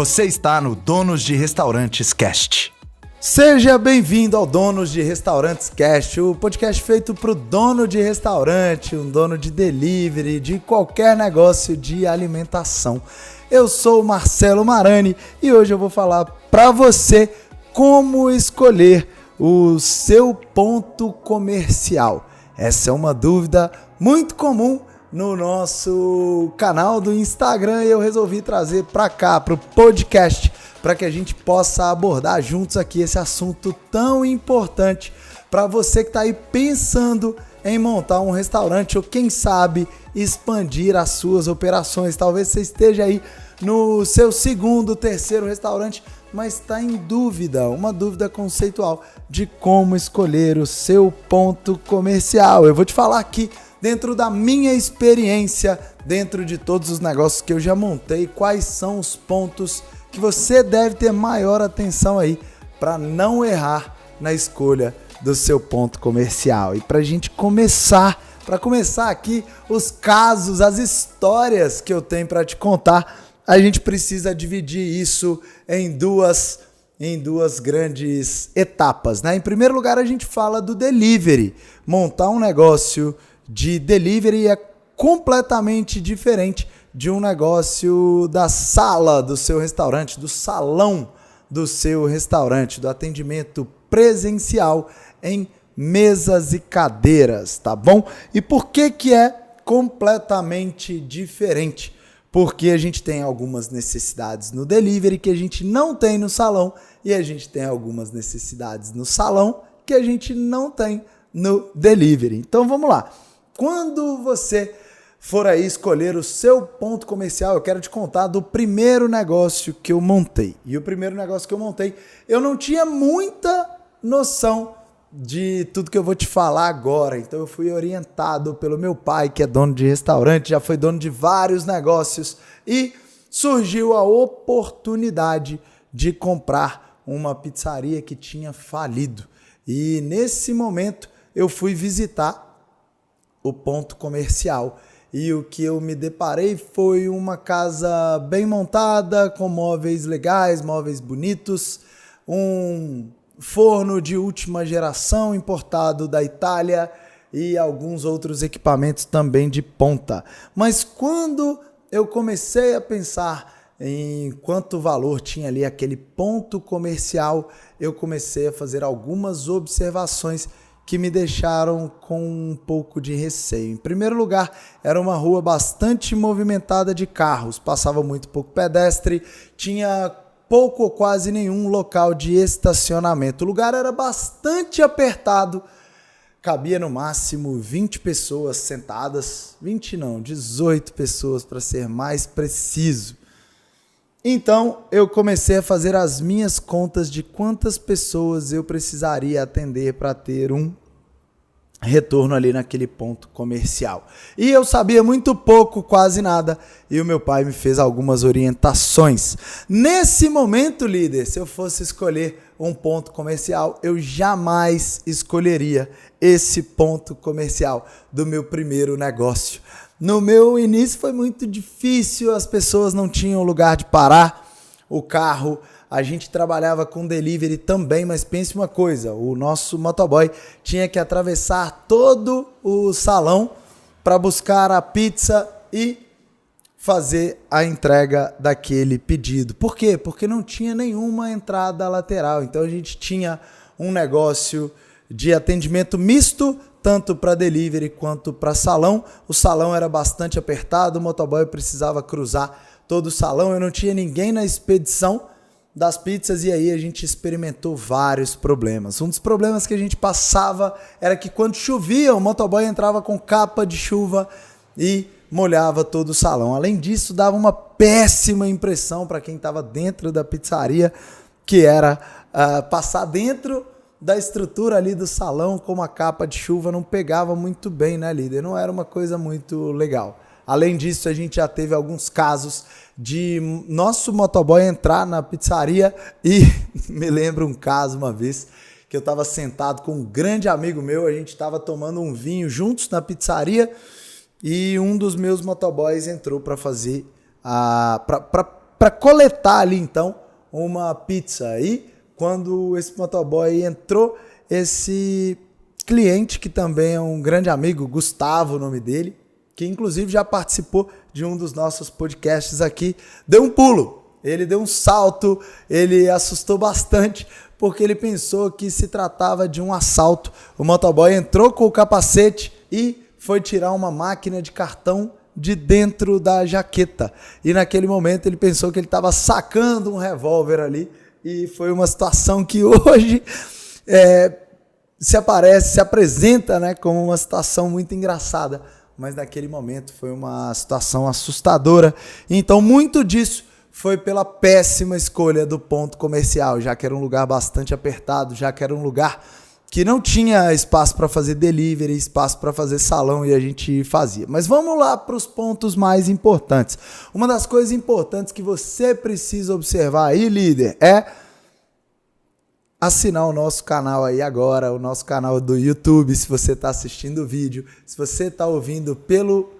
Você está no Donos de Restaurantes Cast. Seja bem-vindo ao Donos de Restaurantes Cast, o podcast feito para o dono de restaurante, um dono de delivery, de qualquer negócio de alimentação. Eu sou o Marcelo Marani e hoje eu vou falar para você como escolher o seu ponto comercial. Essa é uma dúvida muito comum no nosso canal do Instagram e eu resolvi trazer para cá, para o podcast, para que a gente possa abordar juntos aqui esse assunto tão importante para você que está aí pensando em montar um restaurante ou quem sabe expandir as suas operações. Talvez você esteja aí no seu segundo, terceiro restaurante, mas está em dúvida, uma dúvida conceitual de como escolher o seu ponto comercial. Eu vou te falar aqui dentro da minha experiência, dentro de todos os negócios que eu já montei, quais são os pontos que você deve ter maior atenção aí para não errar na escolha do seu ponto comercial. E para a gente começar aqui os casos, as histórias que eu tenho para te contar, a gente precisa dividir isso em duas grandes etapas, né? Em primeiro lugar, a gente fala do delivery. Montar um negócio de delivery é completamente diferente de um negócio da sala do seu restaurante, do salão do seu restaurante, do atendimento presencial em mesas e cadeiras, tá bom? E por que é completamente diferente? Porque a gente tem algumas necessidades no delivery que a gente não tem no salão e a gente tem algumas necessidades no salão que a gente não tem no delivery. Então vamos lá. Quando você for aí escolher o seu ponto comercial, eu quero te contar do primeiro negócio que eu montei. E o primeiro negócio que eu montei, eu não tinha muita noção de tudo que eu vou te falar agora. Então eu fui orientado pelo meu pai, que é dono de restaurante, já foi dono de vários negócios e surgiu a oportunidade de comprar uma pizzaria que tinha falido. E nesse momento eu fui visitar o ponto comercial e o que eu me deparei foi uma casa bem montada, com móveis legais, móveis bonitos, um forno de última geração importado da Itália e alguns outros equipamentos também de ponta. Mas quando eu comecei a pensar em quanto valor tinha ali aquele ponto comercial, eu comecei a fazer algumas observações que me deixaram com um pouco de receio. Em primeiro lugar, era uma rua bastante movimentada de carros, passava muito pouco pedestre, tinha pouco ou quase nenhum local de estacionamento. O lugar era bastante apertado, cabia no máximo 20 pessoas sentadas, 20 não, 18 pessoas para ser mais preciso. Então, eu comecei a fazer as minhas contas de quantas pessoas eu precisaria atender para ter um retorno ali naquele ponto comercial. E eu sabia muito pouco, quase nada, e o meu pai me fez algumas orientações. Nesse momento, líder, se eu fosse escolher um ponto comercial, eu jamais escolheria esse ponto comercial do meu primeiro negócio. No meu início foi muito difícil, as pessoas não tinham lugar de parar o carro. A gente trabalhava com delivery também, mas pense uma coisa, o nosso motoboy tinha que atravessar todo o salão para buscar a pizza e fazer a entrega daquele pedido. Por quê? Porque não tinha nenhuma entrada lateral. Então a gente tinha um negócio de atendimento misto, tanto para delivery quanto para salão. O salão era bastante apertado, o motoboy precisava cruzar todo o salão, eu não tinha ninguém na expedição das pizzas e aí a gente experimentou vários problemas. Um dos problemas que a gente passava era que quando chovia, o motoboy entrava com capa de chuva e molhava todo o salão. Além disso, dava uma péssima impressão para quem estava dentro da pizzaria, que era passar dentro da estrutura ali do salão com uma capa de chuva, não pegava muito bem, né, líder? Não era uma coisa muito legal. Além disso, a gente já teve alguns casos de nosso motoboy entrar na pizzaria e me lembro um caso uma vez que eu estava sentado com um grande amigo meu, a gente estava tomando um vinho juntos na pizzaria e um dos meus motoboys entrou para fazer para para coletar ali então uma pizza. Aí quando esse motoboy entrou, esse cliente, que também é um grande amigo, Gustavo, o nome dele, que inclusive já participou de um dos nossos podcasts aqui, deu um pulo, ele deu um salto, ele assustou bastante, porque ele pensou que se tratava de um assalto. O motoboy entrou com o capacete e foi tirar uma máquina de cartão de dentro da jaqueta. E naquele momento ele pensou que ele estava sacando um revólver ali, e foi uma situação que hoje se apresenta, né, como uma situação muito engraçada, mas naquele momento foi uma situação assustadora. Então muito disso foi pela péssima escolha do ponto comercial, já que era um lugar bastante apertado, já que era um lugar que não tinha espaço para fazer delivery, espaço para fazer salão, e a gente fazia. Mas vamos lá para os pontos mais importantes. Uma das coisas importantes que você precisa observar aí, líder, é assinar o nosso canal aí agora, o nosso canal do YouTube, se você está assistindo o vídeo, se você está ouvindo pelo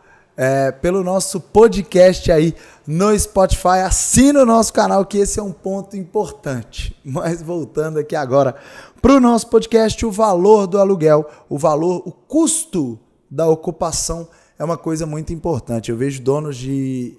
nosso podcast aí no Spotify, assina o nosso canal, que esse é um ponto importante. Mas voltando aqui agora para o nosso podcast, o valor do aluguel, o custo da ocupação é uma coisa muito importante. Eu vejo donos de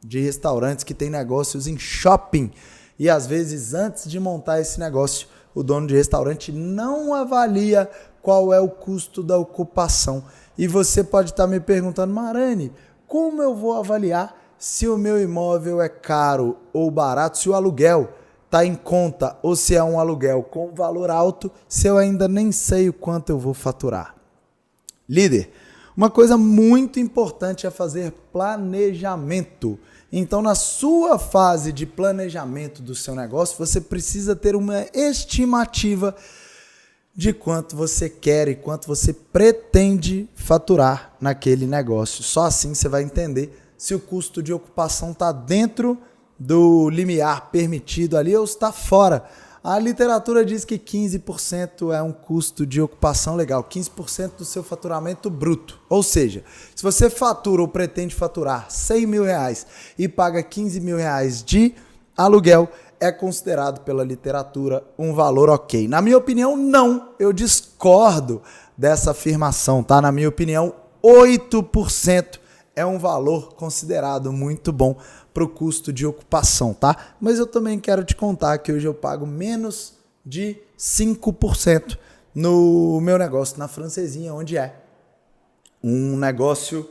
restaurantes que têm negócios em shopping, e às vezes antes de montar esse negócio, o dono de restaurante não avalia qual é o custo da ocupação. E você pode estar me perguntando, Marani, como eu vou avaliar se o meu imóvel é caro ou barato, se o aluguel está em conta ou se é um aluguel com valor alto, se eu ainda nem sei o quanto eu vou faturar? Líder, uma coisa muito importante é fazer planejamento. Então, na sua fase de planejamento do seu negócio, você precisa ter uma estimativa de quanto você quer e quanto você pretende faturar naquele negócio. Só assim você vai entender se o custo de ocupação está dentro do limiar permitido ali ou está fora. A literatura diz que 15% é um custo de ocupação legal, 15% do seu faturamento bruto. Ou seja, se você fatura ou pretende faturar R$100 mil e paga R$15 mil de aluguel, é considerado pela literatura um valor ok. Na minha opinião, não. Eu discordo dessa afirmação, tá? Na minha opinião, 8% é um valor considerado muito bom para o custo de ocupação, tá? Mas eu também quero te contar que hoje eu pago menos de 5% no meu negócio na Francesinha, onde é um negócio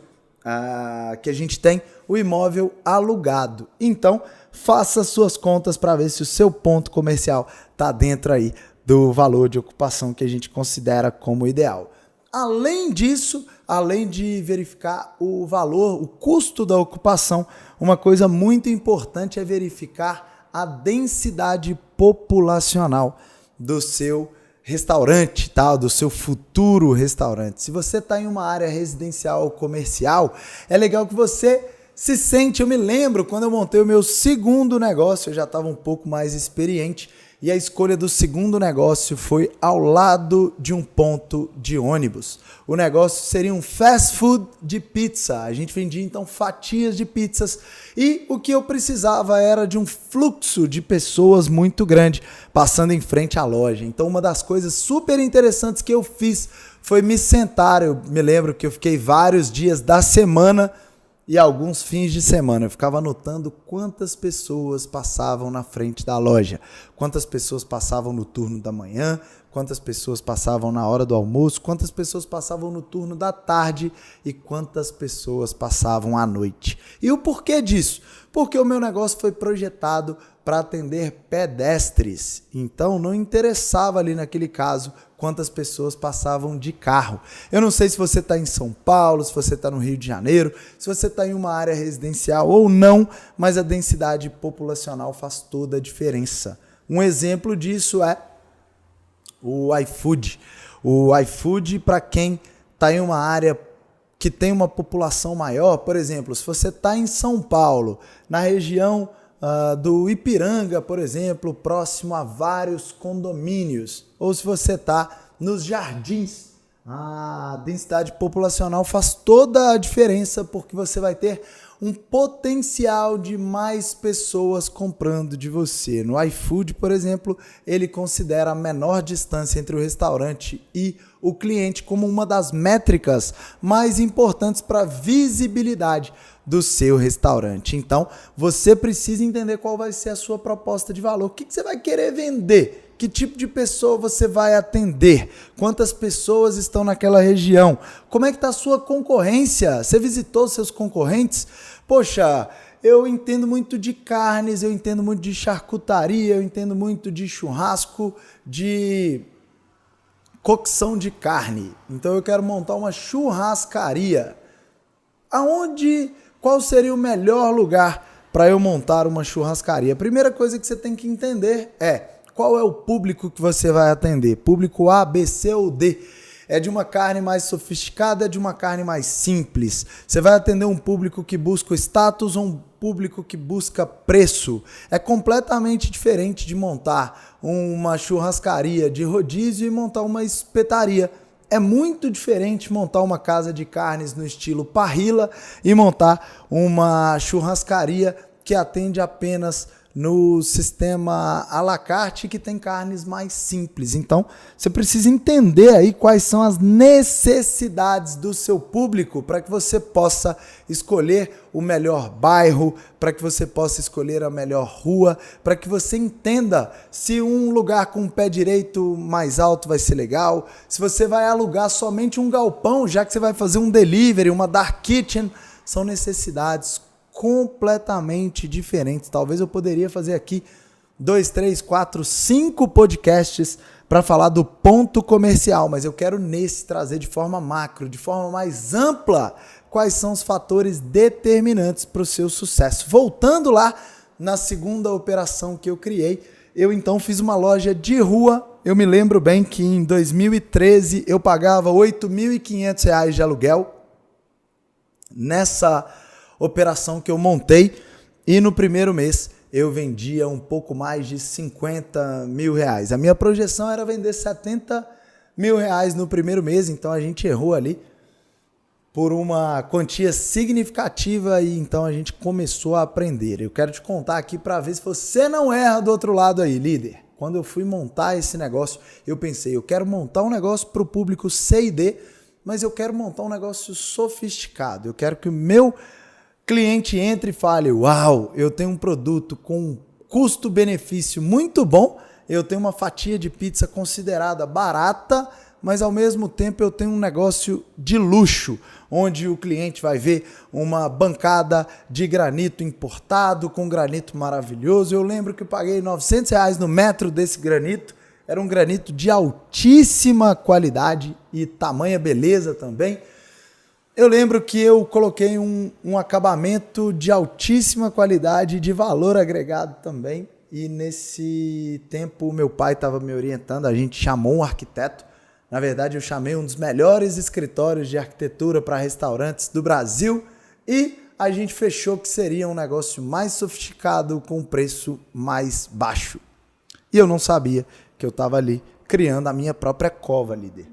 que a gente tem o imóvel alugado. Então, faça suas contas para ver se o seu ponto comercial está dentro aí do valor de ocupação que a gente considera como ideal. Além disso, além de verificar o valor, o custo da ocupação, uma coisa muito importante é verificar a densidade populacional do seu restaurante, tá? Do seu futuro restaurante. Se você está em uma área residencial ou comercial, é legal que você se sente. Eu me lembro quando eu montei o meu segundo negócio, eu já estava um pouco mais experiente, e a escolha do segundo negócio foi ao lado de um ponto de ônibus. O negócio seria um fast food de pizza. A gente vendia então fatias de pizzas, e o que eu precisava era de um fluxo de pessoas muito grande passando em frente à loja. Então uma das coisas super interessantes que eu fiz foi me sentar. Eu me lembro que eu fiquei vários dias da semana e alguns fins de semana, eu ficava anotando quantas pessoas passavam na frente da loja, quantas pessoas passavam no turno da manhã, quantas pessoas passavam na hora do almoço, quantas pessoas passavam no turno da tarde e quantas pessoas passavam à noite. E o porquê disso? Porque o meu negócio foi projetado para atender pedestres, então não interessava ali naquele caso quantas pessoas passavam de carro. Eu não sei se você está em São Paulo, se você está no Rio de Janeiro, se você está em uma área residencial ou não, mas a densidade populacional faz toda a diferença. Um exemplo disso é o iFood. O iFood, para quem está em uma área que tem uma população maior, por exemplo, se você está em São Paulo, na região do Ipiranga, por exemplo, próximo a vários condomínios, ou se você está nos Jardins, a densidade populacional faz toda a diferença, porque você vai ter um potencial de mais pessoas comprando de você. No iFood, por exemplo, ele considera a menor distância entre o restaurante e o cliente como uma das métricas mais importantes para a visibilidade do seu restaurante. Então, você precisa entender qual vai ser a sua proposta de valor. O que você vai querer vender? Que tipo de pessoa você vai atender? Quantas pessoas estão naquela região? Como é que está a sua concorrência? Você visitou seus concorrentes? Poxa, eu entendo muito de carnes, eu entendo muito de charcutaria, eu entendo muito de churrasco, de cocção de carne. Então eu quero montar uma churrascaria. Qual seria o melhor lugar para eu montar uma churrascaria? A primeira coisa que você tem que entender é qual é o público que você vai atender. Público A, B, C ou D. É de uma carne mais sofisticada, é de uma carne mais simples. Você vai atender um público que busca status ou um público que busca preço. É completamente diferente de montar uma churrascaria de rodízio e montar uma espetaria. É muito diferente montar uma casa de carnes no estilo parrilla e montar uma churrascaria que atende apenas no sistema à la carte, que tem carnes mais simples. Então, você precisa entender aí quais são as necessidades do seu público para que você possa escolher o melhor bairro, para que você possa escolher a melhor rua, para que você entenda se um lugar com o pé direito mais alto vai ser legal, se você vai alugar somente um galpão, já que você vai fazer um delivery, uma dark kitchen. São necessidades completamente diferentes. Talvez eu poderia fazer aqui 2, 3, 4, 5 podcasts para falar do ponto comercial, mas eu quero nesse trazer de forma macro, de forma mais ampla, quais são os fatores determinantes para o seu sucesso. Voltando lá na segunda operação que eu criei, eu então fiz uma loja de rua. Eu me lembro bem que em 2013 eu pagava R$ 8.500 de aluguel nessa operação que eu montei, e no primeiro mês eu vendia um pouco mais de R$50 mil. A minha projeção era vender R$70 mil no primeiro mês, então a gente errou ali por uma quantia significativa e então a gente começou a aprender. Eu quero te contar aqui para ver se você não erra do outro lado aí, líder. Quando eu fui montar esse negócio, eu pensei, eu quero montar um negócio para o público C e D, mas eu quero montar um negócio sofisticado. Eu quero que o meu cliente entre e fale, uau, eu tenho um produto com custo-benefício muito bom, eu tenho uma fatia de pizza considerada barata, mas ao mesmo tempo eu tenho um negócio de luxo, onde o cliente vai ver uma bancada de granito importado, com granito maravilhoso. Eu lembro que eu paguei R$900 no metro desse granito, era um granito de altíssima qualidade e tamanha beleza também. Eu lembro que eu coloquei um acabamento de altíssima qualidade e de valor agregado também. E nesse tempo meu pai estava me orientando, a gente chamou um arquiteto. Na verdade, eu chamei um dos melhores escritórios de arquitetura para restaurantes do Brasil e a gente fechou que seria um negócio mais sofisticado com um preço mais baixo. E eu não sabia que eu estava ali criando a minha própria cova, líder.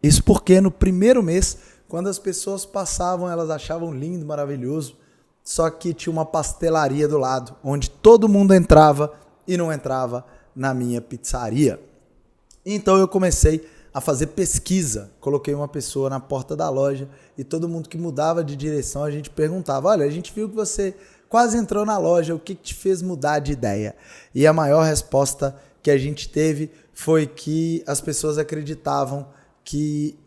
Isso porque no primeiro mês, quando as pessoas passavam, elas achavam lindo, maravilhoso, só que tinha uma pastelaria do lado, onde todo mundo entrava e não entrava na minha pizzaria. Então eu comecei a fazer pesquisa, coloquei uma pessoa na porta da loja e todo mundo que mudava de direção a gente perguntava, olha, a gente viu que você quase entrou na loja, o que te fez mudar de ideia? E a maior resposta que a gente teve foi que as pessoas acreditavam que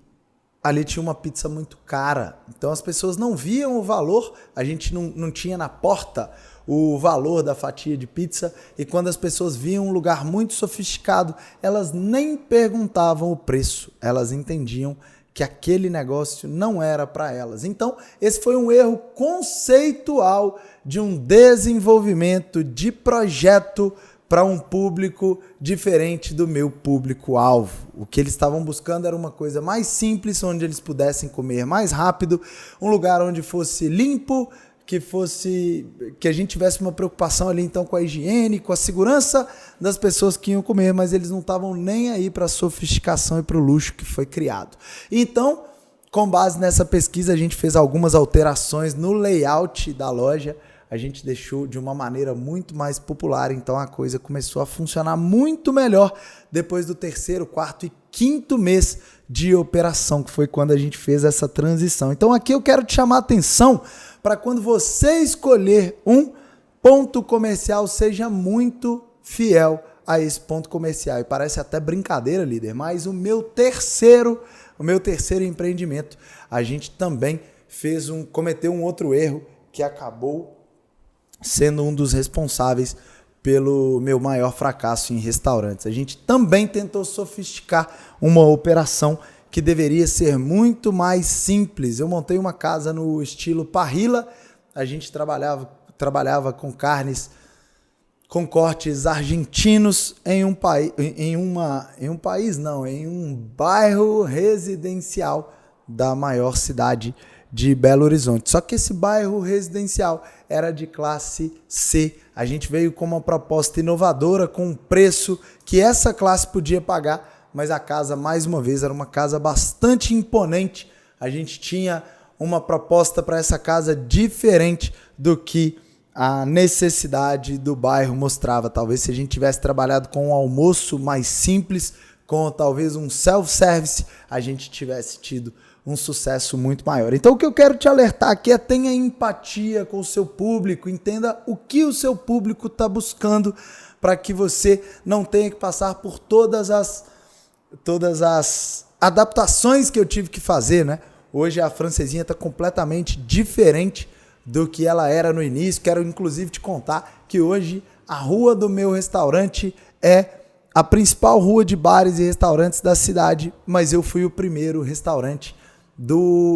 ali tinha uma pizza muito cara. Então as pessoas não viam o valor, a gente não tinha na porta o valor da fatia de pizza, e quando as pessoas viam um lugar muito sofisticado, elas nem perguntavam o preço, elas entendiam que aquele negócio não era para elas. Então, esse foi um erro conceitual de um desenvolvimento de projeto para um público diferente do meu público-alvo. O que eles estavam buscando era uma coisa mais simples, onde eles pudessem comer mais rápido, um lugar onde fosse limpo, que a gente tivesse uma preocupação ali então com a higiene, com a segurança das pessoas que iam comer, mas eles não estavam nem aí para a sofisticação e para o luxo que foi criado. Então, com base nessa pesquisa, a gente fez algumas alterações no layout da loja. A gente deixou de uma maneira muito mais popular, então a coisa começou a funcionar muito melhor depois do terceiro, quarto e quinto mês de operação, que foi quando a gente fez essa transição. Então aqui eu quero te chamar a atenção para quando você escolher um ponto comercial, seja muito fiel a esse ponto comercial. E parece até brincadeira, líder, mas o meu terceiro empreendimento, a gente também cometeu um outro erro que acabou sendo um dos responsáveis pelo meu maior fracasso em restaurantes. A gente também tentou sofisticar uma operação que deveria ser muito mais simples. Eu montei uma casa no estilo parrilla, a gente trabalhava com carnes com cortes argentinos em um bairro residencial da maior cidade de Belo Horizonte. Só que esse bairro residencial era de classe C. A gente veio com uma proposta inovadora, com um preço que essa classe podia pagar, mas a casa, mais uma vez, era uma casa bastante imponente. A gente tinha uma proposta para essa casa diferente do que a necessidade do bairro mostrava. Talvez se a gente tivesse trabalhado com um almoço mais simples, com talvez um self-service, a gente tivesse tido um sucesso muito maior. Então o que eu quero te alertar aqui é: tenha empatia com o seu público, entenda o que o seu público está buscando, para que você não tenha que passar por todas as adaptações que eu tive que fazer, né? Hoje a Francesinha está completamente diferente do que ela era no início. Quero inclusive te contar que hoje a rua do meu restaurante é a principal rua de bares e restaurantes da cidade, mas eu fui o primeiro restaurante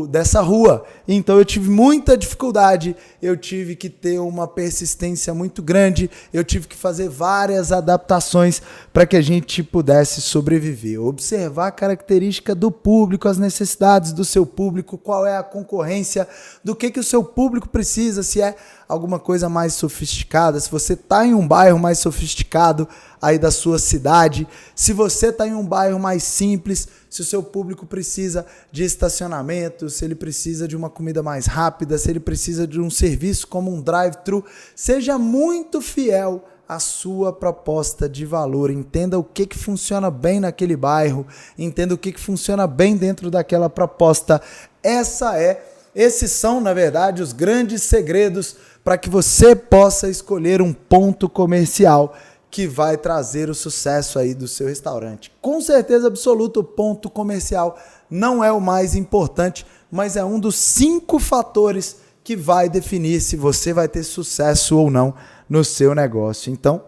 dessa rua. Então eu tive muita dificuldade, eu tive que ter uma persistência muito grande, eu tive que fazer várias adaptações para que a gente pudesse sobreviver. Observar a característica do público, as necessidades do seu público, qual é a concorrência, do que o seu público precisa, se é alguma coisa mais sofisticada, se você está em um bairro mais sofisticado aí da sua cidade, se você está em um bairro mais simples, se o seu público precisa de estacionamento, se ele precisa de uma comida mais rápida, se ele precisa de um serviço como um drive-thru, seja muito fiel à sua proposta de valor. Entenda o que funciona bem naquele bairro, entenda o que funciona bem dentro daquela proposta. Esses são, na verdade, os grandes segredos para que você possa escolher um ponto comercial que vai trazer o sucesso aí do seu restaurante. Com certeza absoluta, o ponto comercial não é o mais importante, mas é um dos 5 fatores que vai definir se você vai ter sucesso ou não no seu negócio. Então,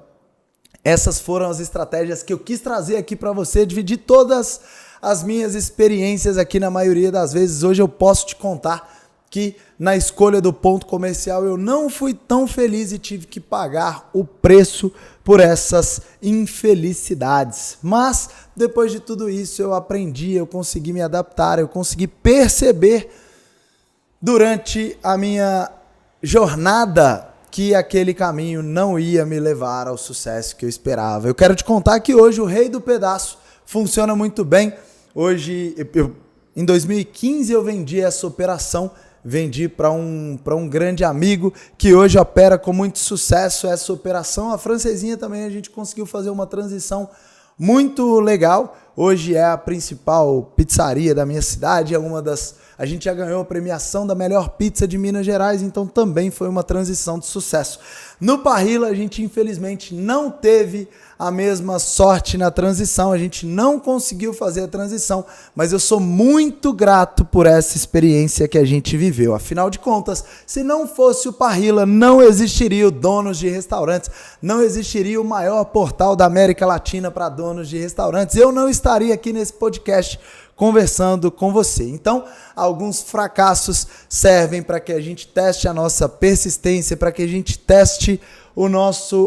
essas foram as estratégias que eu quis trazer aqui para você, dividir todas as minhas experiências aqui. Na maioria das vezes, hoje eu posso te contar que na escolha do ponto comercial eu não fui tão feliz e tive que pagar o preço por essas infelicidades. Mas depois de tudo isso eu aprendi, eu consegui me adaptar, eu consegui perceber durante a minha jornada que aquele caminho não ia me levar ao sucesso que eu esperava. Eu quero te contar que hoje o Rei do Pedaço funciona muito bem. Hoje, em 2015 eu vendi essa operação, vendi para um grande amigo que hoje opera com muito sucesso essa operação. A Francesinha também a gente conseguiu fazer uma transição muito legal. Hoje é a principal pizzaria da minha cidade, a gente já ganhou a premiação da melhor pizza de Minas Gerais, então também foi uma transição de sucesso. No parrilla a gente infelizmente não teve a mesma sorte na transição, a gente não conseguiu fazer a transição, mas eu sou muito grato por essa experiência que a gente viveu. Afinal de contas, se não fosse o parrilla, não existiria o Donos de Restaurantes, não existiria o maior portal da América Latina para donos de restaurantes. Eu não estaria aqui nesse podcast conversando com você. Então, alguns fracassos servem para que a gente teste a nossa persistência, para que a gente teste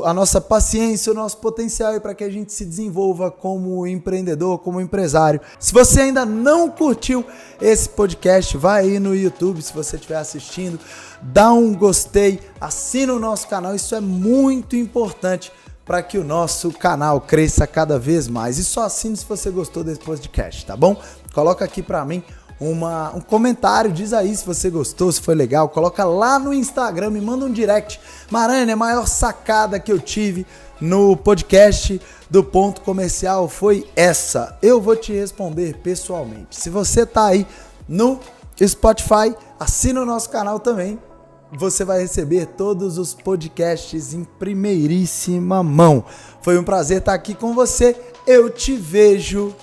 a nossa paciência, o nosso potencial, e para que a gente se desenvolva como empreendedor, como empresário. Se você ainda não curtiu esse podcast, vai aí no YouTube, se você estiver assistindo, dá um gostei, assina o nosso canal, isso é muito importante para que o nosso canal cresça cada vez mais. E só assine se você gostou desse podcast, tá bom? Coloca aqui para mim um comentário, diz aí se você gostou, se foi legal, coloca lá no Instagram, me manda um direct. Marani, a maior sacada que eu tive no podcast do Ponto Comercial foi essa. Eu vou te responder pessoalmente. Se você tá aí no Spotify, assina o nosso canal também. Você vai receber todos os podcasts em primeiríssima mão. Foi um prazer estar aqui com você. Eu te vejo